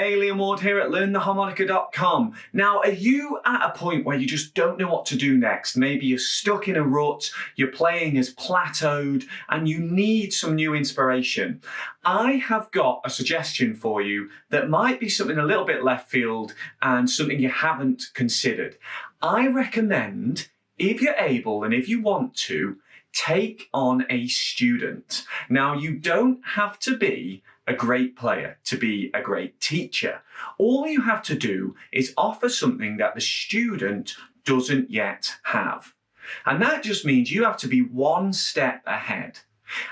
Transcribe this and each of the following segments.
Hey, Liam Ward here at LearnTheHarmonica.com. Now, are you at a point where you just don't know what to do next? Maybe you're stuck in a rut, your playing is plateaued, and you need some new inspiration. I have got a suggestion for you that might be something a little bit left field and something you haven't considered. I recommend, if you're able and if you want to, take on a student. Now, you don't have to be a great player to be a great teacher. All you have to do is offer something that the student doesn't yet have. And that just means you have to be one step ahead.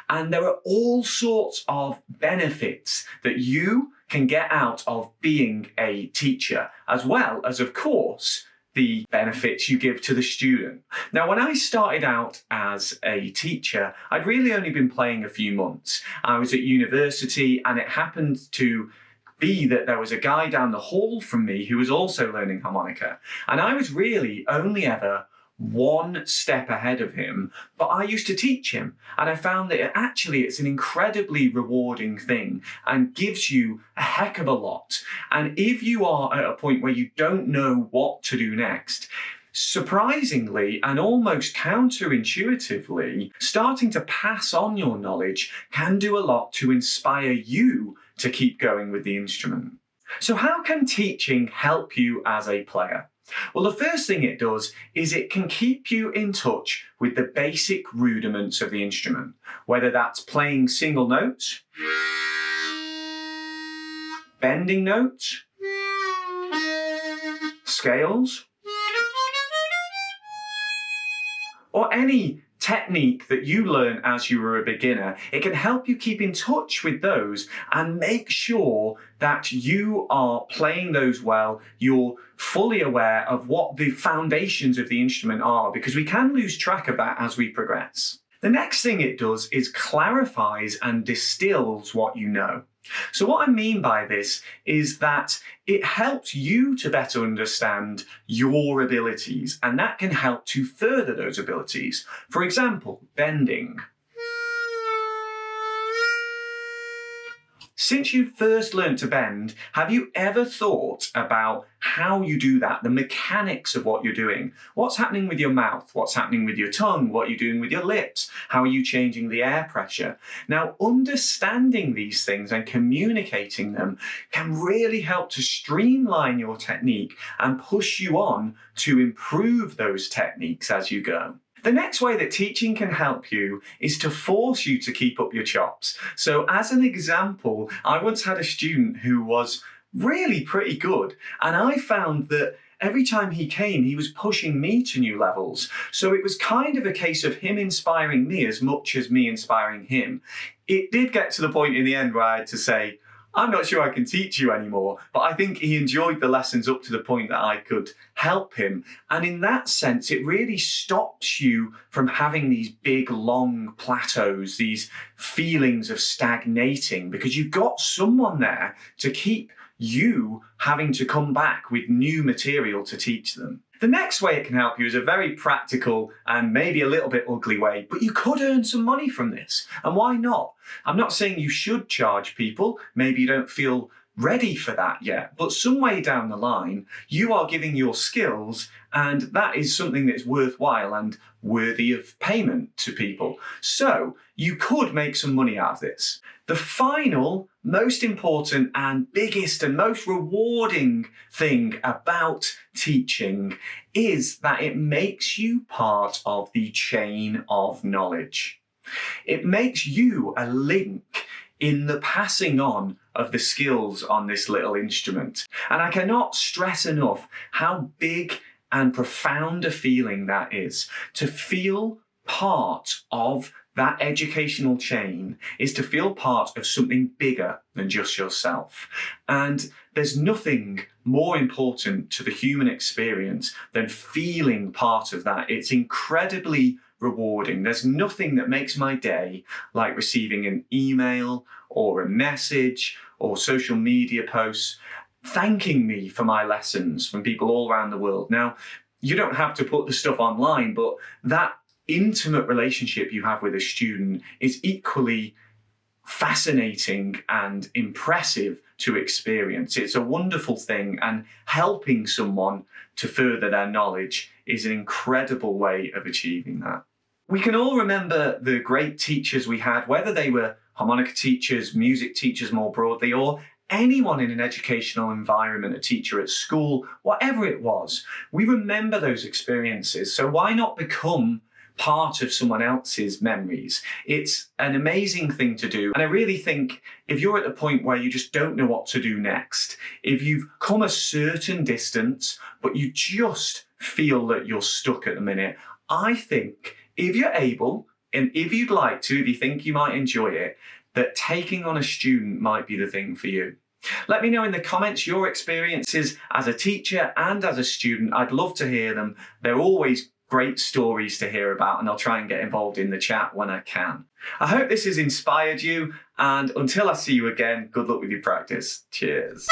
And there are all sorts of benefits that you can get out of being a teacher, as well as, of course, the benefits you give to the student. Now, when I started out as a teacher, I'd really only been playing a few months. I was at university, and it happened to be that there was a guy down the hall from me who was also learning harmonica. And I was really only ever one step ahead of him, but I used to teach him, and I found that it's an incredibly rewarding thing and gives you a heck of a lot. And if you are at a point where you don't know what to do next, surprisingly and almost counterintuitively, starting to pass on your knowledge can do a lot to inspire you to keep going with the instrument. So how can teaching help you as a player? Well, the first thing it does is it can keep you in touch with the basic rudiments of the instrument, whether that's playing single notes, bending notes, scales, or any technique that you learn as you were a beginner. It can help you keep in touch with those and make sure that you are playing those well. You're fully aware of what the foundations of the instrument are, because we can lose track of that as we progress. The next thing it does is clarifies and distills what you know. So what I mean by this is that it helps you to better understand your abilities, and that can help to further those abilities. For example, bending. Since you first learned to bend, have you ever thought about how you do that, the mechanics of what you're doing? What's happening with your mouth? What's happening with your tongue? What are you doing with your lips? How are you changing the air pressure? Now, understanding these things and communicating them can really help to streamline your technique and push you on to improve those techniques as you go. The next way that teaching can help you is to force you to keep up your chops. So as an example, I once had a student who was really pretty good, and I found that every time he came, he was pushing me to new levels. So it was kind of a case of him inspiring me as much as me inspiring him. It did get to the point in the end where I had to say, I'm not sure I can teach you anymore, but I think he enjoyed the lessons up to the point that I could help him. And in that sense, it really stops you from having these big, long plateaus, these feelings of stagnating, because you've got someone there to keep you having to come back with new material to teach them. The next way it can help you is a very practical and maybe a little bit ugly way, but you could earn some money from this. And why not? I'm not saying you should charge people. Maybe you don't feel ready for that yet, but some way down the line, you are giving your skills, and that is something that's worthwhile and worthy of payment to people. So you could make some money out of this. The final, most important and biggest and most rewarding thing about teaching is that it makes you part of the chain of knowledge. It makes you a link in the passing on of the skills on this little instrument. And I cannot stress enough how big and profound a feeling that is. To feel part of that educational chain is to feel part of something bigger than just yourself. And there's nothing more important to the human experience than feeling part of that. It's incredibly rewarding. There's nothing that makes my day like receiving an email or a message or social media posts thanking me for my lessons from people all around the world. Now, you don't have to put the stuff online, but that intimate relationship you have with a student is equally fascinating and impressive to experience. It's a wonderful thing, and helping someone to further their knowledge is an incredible way of achieving that. We can all remember the great teachers we had, whether they were harmonica teachers, music teachers more broadly, or anyone in an educational environment, a teacher at school, whatever it was. We remember those experiences, so why not become part of someone else's memories? It's an amazing thing to do. And I really think if you're at the point where you just don't know what to do next, if you've come a certain distance, but you just feel that you're stuck at the minute, I think if you're able, and if you'd like to, if you think you might enjoy it, that taking on a student might be the thing for you. Let me know in the comments your experiences as a teacher and as a student. I'd love to hear them. They're always great stories to hear about, and I'll try and get involved in the chat when I can. I hope this has inspired you, and until I see you again, good luck with your practice. Cheers.